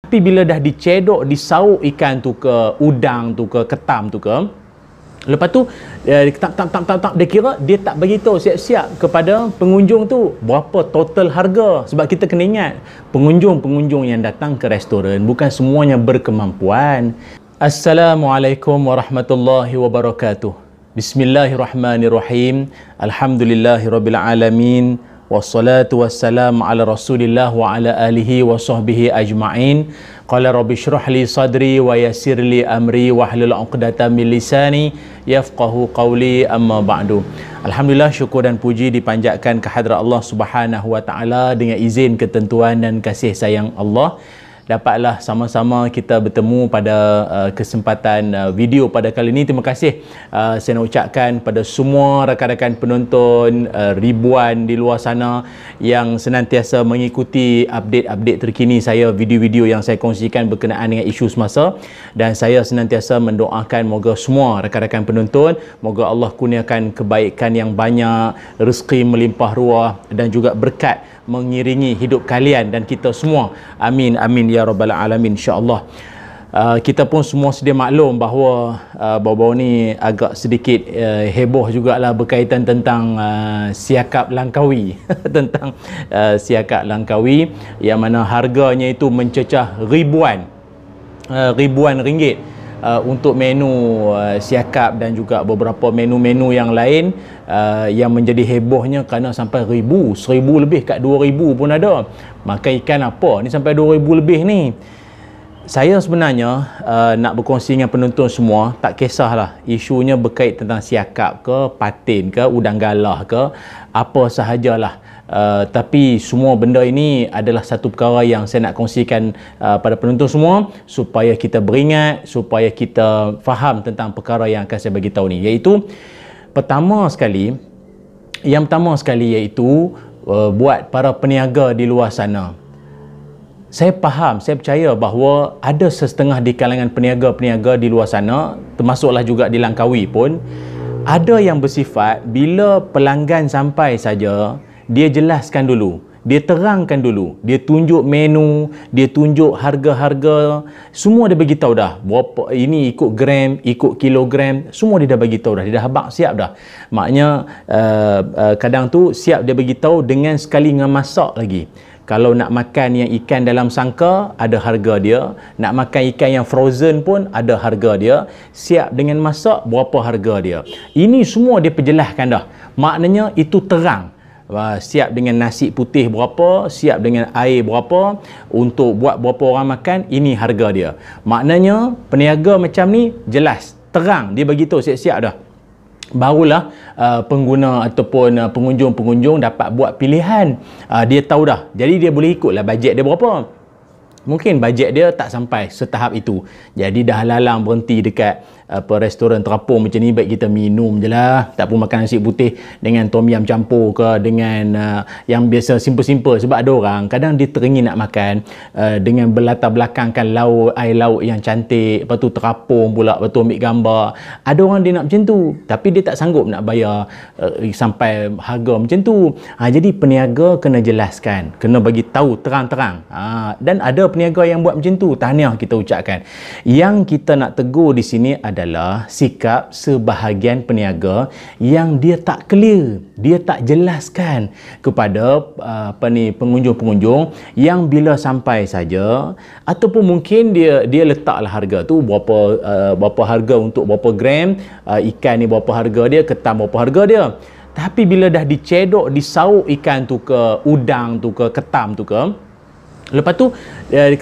Tapi bila dah dicedok, disauk ikan tu ke udang tu ke ketam tu ke, lepas tu dia kira dia tak bagi tahu siap-siap kepada pengunjung tu berapa total harga. Sebab kita kena ingat, pengunjung-pengunjung yang datang ke restoran bukan semuanya berkemampuan. Assalamualaikum warahmatullahi wabarakatuh. Bismillahirrahmanirrahim. Alhamdulillahirabbil alamin. Wassalatu wassalamu ala Rasulillah wa ala alihi wa sahbihi ajma'in. Qala rabbi shrah li sadri wa yassir li amri wahlul 'uqdatam min lisani yafqahu qawli, amma ba'du. Alhamdulillah, syukur dan puji dipanjatkan ke hadrat Allah Subhanahu wa taala. Dengan izin, ketentuan dan kasih sayang Allah, dapatlah sama-sama kita bertemu pada kesempatan video pada kali ini. Terima kasih saya nak ucapkan pada semua rakan-rakan penonton, ribuan di luar sana yang senantiasa mengikuti update-update terkini saya, video-video yang saya kongsikan berkenaan dengan isu semasa. Dan saya senantiasa mendoakan moga semua rakan-rakan penonton, moga Allah kurniakan kebaikan yang banyak, rezeki melimpah ruah dan juga berkat mengiringi hidup kalian dan kita semua. Amin amin ya rabbal alamin, insya-Allah. Kita pun semua sedia maklum bahawa baru-baru ni agak sedikit heboh jugalah berkaitan tentang siakap Langkawi tentang siakap Langkawi yang mana harganya itu mencecah ribuan ringgit untuk menu siakap dan juga beberapa menu-menu yang lain yang menjadi hebohnya kerana sampai 1000 lebih, kat 2000 pun ada. Makan ikan apa ni sampai 2000 lebih ni. Saya sebenarnya nak berkongsi dengan penonton semua, tak kisahlah isunya berkait tentang siakap ke, patin ke, udang galah ke, apa sahajalah. Tapi semua benda ini adalah satu perkara yang saya nak kongsikan pada penonton semua supaya kita beringat, supaya kita faham tentang perkara yang akan saya bagi tahu ni, iaitu yang pertama sekali iaitu buat para peniaga di luar sana. Saya faham, saya percaya bahawa ada setengah di kalangan peniaga-peniaga di luar sana, termasuklah juga di Langkawi pun, ada yang bersifat bila pelanggan sampai saja, dia jelaskan dulu, dia terangkan dulu, dia tunjuk menu, dia tunjuk harga-harga, semua dia bagi tahu dah. Berapa ini ikut gram, ikut kilogram, semua dia dah bagi tahu dah. Dia dah habaq siap dah. Maknanya kadang tu siap dia bagi tahu dengan sekali dengan masak lagi. Kalau nak makan yang ikan dalam sangka, ada harga dia. Nak makan ikan yang frozen pun ada harga dia. Siap dengan masak, berapa harga dia. Ini semua dia perjelaskan dah. Maknanya itu terang. Siap dengan nasi putih berapa, siap dengan air berapa, untuk buat berapa orang makan, ini harga dia. Maknanya peniaga macam ni jelas, terang, dia bagi tahu siap-siap dah. Barulah pengguna ataupun pengunjung-pengunjung dapat buat pilihan. Dia tahu dah. Jadi dia boleh ikutlah bajet dia berapa. Mungkin bajet dia tak sampai setahap itu. Jadi dah lalang berhenti dekat restoran terapung macam ni, baik kita minum je lah, tak pun makan nasi putih dengan tom yam campur ke, dengan yang biasa simple-simple. Sebab ada orang kadang dia teringin nak makan dengan berlatar belakangkan laut, air laut yang cantik, lepas tu terapung pula, lepas tu ambil gambar. Ada orang dia nak macam tu, tapi dia tak sanggup nak bayar sampai harga macam tu. Jadi peniaga kena jelaskan, kena bagi tahu terang-terang. Dan ada peniaga yang buat macam tu, tahniah kita ucapkan. Yang kita nak tegur di sini adalah sikap sebahagian peniaga yang dia tak clear, dia tak jelaskan kepada pengunjung-pengunjung, yang bila sampai saja, ataupun mungkin dia letaklah harga tu berapa harga untuk berapa gram, ikan ni berapa harga dia, ketam berapa harga dia. Tapi bila dah dicedok, disauk ikan tu ke, udang tu ke, ketam tu ke, lepas tu dia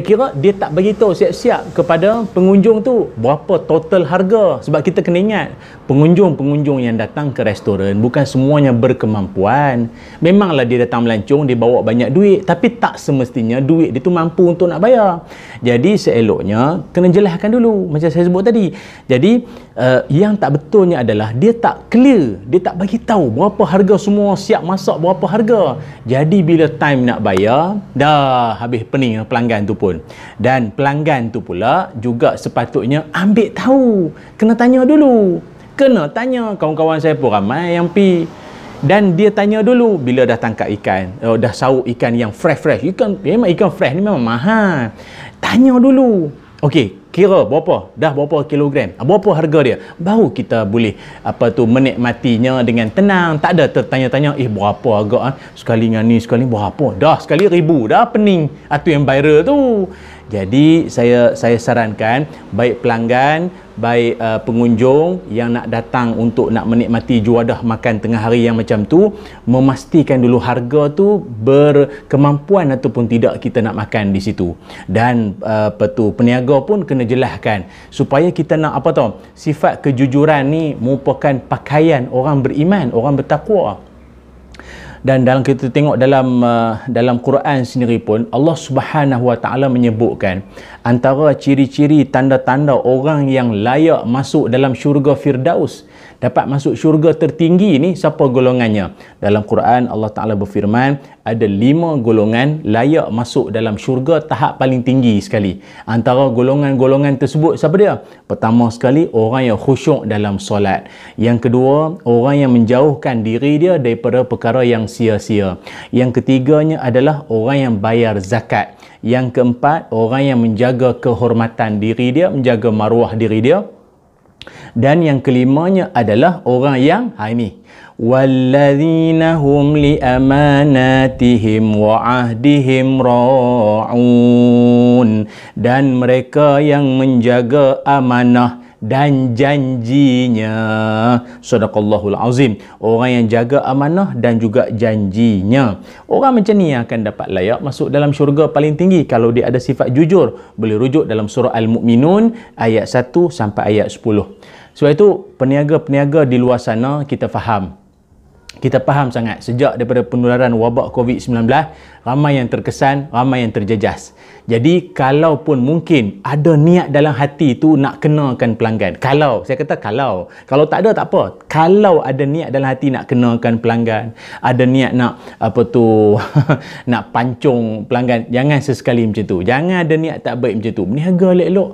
kira dia tak bagi tahu siap-siap kepada pengunjung tu berapa total harga. Sebab kita kena ingat, pengunjung-pengunjung yang datang ke restoran bukan semuanya berkemampuan. Memanglah dia datang melancong, dia bawa banyak duit, tapi tak semestinya duit dia tu mampu untuk nak bayar. Jadi seeloknya kena jelaskan dulu macam saya sebut tadi. Jadi yang tak betulnya adalah dia tak clear, dia tak bagi tahu berapa harga semua, siap masak berapa harga. Jadi bila time nak bayar, dah habis pening pelanggan tu pun. Dan pelanggan tu pula juga sepatutnya ambil tahu, kena tanya dulu. Kena tanya. Kawan-kawan saya pun ramai yang pi Dan dia tanya dulu bila dah tangkap ikan, dah sauk ikan yang fresh. Memang ikan fresh ni memang mahal. Tanya dulu. Okey, kira berapa kilogram, berapa harga dia, baru kita boleh menikmatinya dengan tenang. Tak ada tertanya-tanya berapa agak sekali dengan ni, sekali berapa, dah sekali 1,000 dah pening. Itu yang viral tu. Jadi saya sarankan baik pelanggan, baik pengunjung yang nak datang untuk nak menikmati juadah makan tengah hari yang macam tu, memastikan dulu harga tu berkemampuan ataupun tidak kita nak makan di situ. Dan peniaga pun kena jelaskan supaya kita nak sifat kejujuran ni merupakan pakaian orang beriman, orang bertakwa. Dan dalam kita tengok dalam Quran sendiri pun Allah Subhanahu Wa Taala menyebutkan antara ciri-ciri tanda-tanda orang yang layak masuk dalam syurga Firdaus, dapat masuk syurga tertinggi ni, siapa golongannya? Dalam Quran Allah Taala berfirman ada 5 golongan layak masuk dalam syurga tahap paling tinggi sekali. Antara golongan-golongan tersebut siapa dia? Pertama sekali, orang yang khusyuk dalam solat. Yang kedua, orang yang menjauhkan diri dia daripada perkara yang sia-sia. Yang ketiganya adalah orang yang bayar zakat. Yang keempat, orang yang menjaga kehormatan diri dia, menjaga maruah diri dia. Dan yang kelimanya adalah orang yang ini, walladzina hum li amanatihim wa ahdihim ra'un, dan mereka yang menjaga amanah dan janjinya. Sadaqallahul azim. Orang yang jaga amanah dan juga janjinya. Orang macam ni yang akan dapat layak masuk dalam syurga paling tinggi kalau dia ada sifat jujur. Boleh rujuk dalam surah Al-Mu'minun ayat 1 sampai ayat 10. Sebab itu peniaga-peniaga di luar sana kita faham sangat sejak daripada penularan wabak COVID-19, ramai yang terkesan, ramai yang terjejas. Jadi kalaupun mungkin ada niat dalam hati tu nak kenakan pelanggan, kalau tak ada tak apa, kalau ada niat dalam hati nak kenakan pelanggan, ada niat nak nak pancung pelanggan, jangan sesekali macam tu. Jangan ada niat tak baik macam tu. Berniaga elok-elok.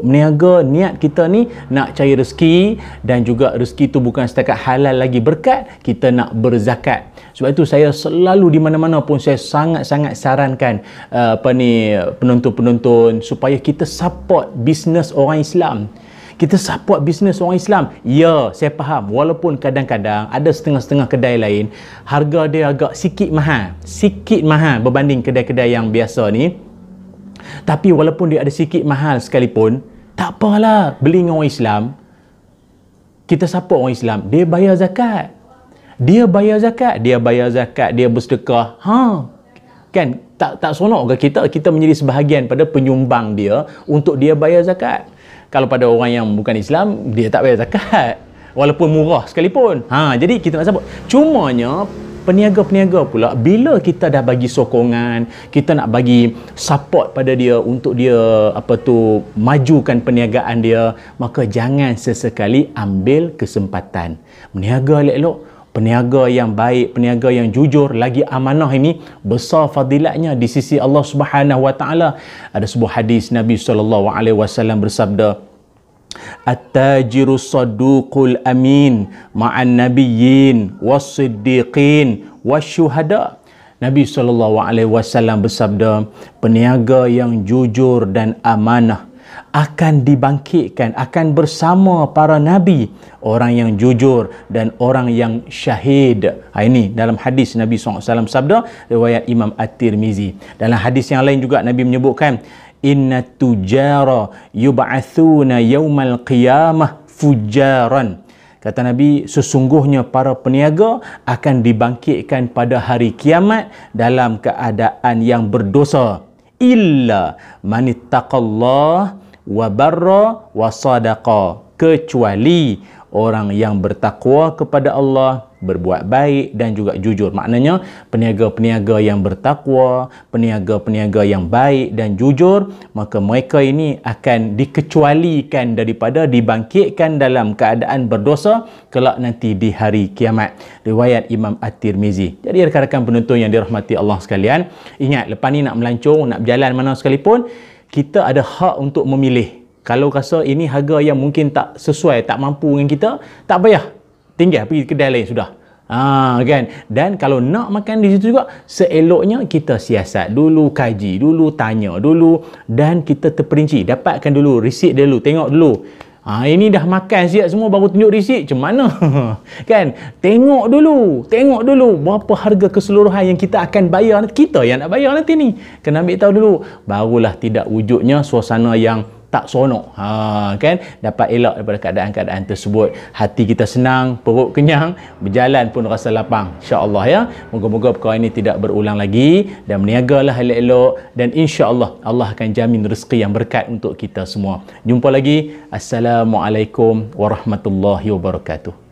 Berniaga, niat kita ni nak cari rezeki, dan juga rezeki tu bukan setakat halal lagi berkat, kita nak berzakat. Sebab itu saya selalu di mana-mana pun saya sangat-sangat sarankan penonton-penonton supaya kita support bisnes orang Islam. Ya, saya faham walaupun kadang-kadang ada setengah-setengah kedai lain harga dia agak sikit mahal berbanding kedai-kedai yang biasa ni. Tapi walaupun dia ada sikit mahal sekalipun, tak apalah, beli dengan orang Islam, kita support orang Islam. Dia bayar zakat, dia bersedekah. Kan tak seronok ke kita menjadi sebahagian pada penyumbang dia untuk dia bayar zakat. Kalau pada orang yang bukan Islam, dia tak bayar zakat walaupun murah sekalipun. Jadi kita nak support. Cumanya peniaga-peniaga pula, bila kita dah bagi sokongan, kita nak bagi support pada dia untuk dia majukan perniagaan dia, maka jangan sesekali ambil kesempatan. Berniaga elok-elok, peniaga yang baik, peniaga yang jujur, lagi amanah ini besar fadilatnya di sisi Allah Subhanahu Wa Taala. Ada sebuah hadis Nabi SAW bersabda, At-tajiru saduqul amin ma'an nabiyyin was-siddiqin wasyuhada. Nabi SAW bersabda, peniaga yang jujur dan amanah akan dibangkitkan, akan bersama para nabi, orang yang jujur dan orang yang syahid. Ini dalam hadis Nabi SAW sabda, riwayat Imam At-Tirmizi. Dalam hadis yang lain juga Nabi menyebutkan, inna tujara yub'athuna yaumal qiyamah fujaran. Kata Nabi, sesungguhnya para peniaga akan dibangkitkan pada hari kiamat dalam keadaan yang berdosa, illa manittaqallah wa barra wa sadaqa, kecuali orang yang bertakwa kepada Allah, berbuat baik dan juga jujur. Maknanya peniaga-peniaga yang bertakwa, peniaga-peniaga yang baik dan jujur, maka mereka ini akan dikecualikan daripada dibangkitkan dalam keadaan berdosa kelak nanti di hari kiamat. Riwayat Imam At-Tirmizi. Jadi rakan-rakan penonton yang dirahmati Allah sekalian, ingat, lepas ni nak melancong, nak berjalan mana sekalipun, kita ada hak untuk memilih. Kalau rasa ini harga yang mungkin tak sesuai, tak mampu dengan kita, tak payah, tinggal pergi kedai lain sudah. Kan? Dan kalau nak makan di situ juga, seeloknya kita siasat dulu, kaji dulu, tanya dulu, dan kita terperinci. Dapatkan dulu resit dulu, tengok dulu. Ini dah makan siap semua baru tunjuk resit. Macam mana? Kan? Tengok dulu berapa harga keseluruhan yang kita akan bayar. Kita yang nak bayar nanti ni. Kena ambil tahu dulu. Barulah tidak wujudnya suasana yang tak seronok. Kan? Dapat elak daripada keadaan-keadaan tersebut. Hati kita senang, perut kenyang, berjalan pun rasa lapang. InsyaAllah ya. Moga-moga perkara ini tidak berulang lagi, dan berniagalah elok-elok, dan insya-Allah Allah akan jamin rezeki yang berkat untuk kita semua. Jumpa lagi. Assalamualaikum warahmatullahi wabarakatuh.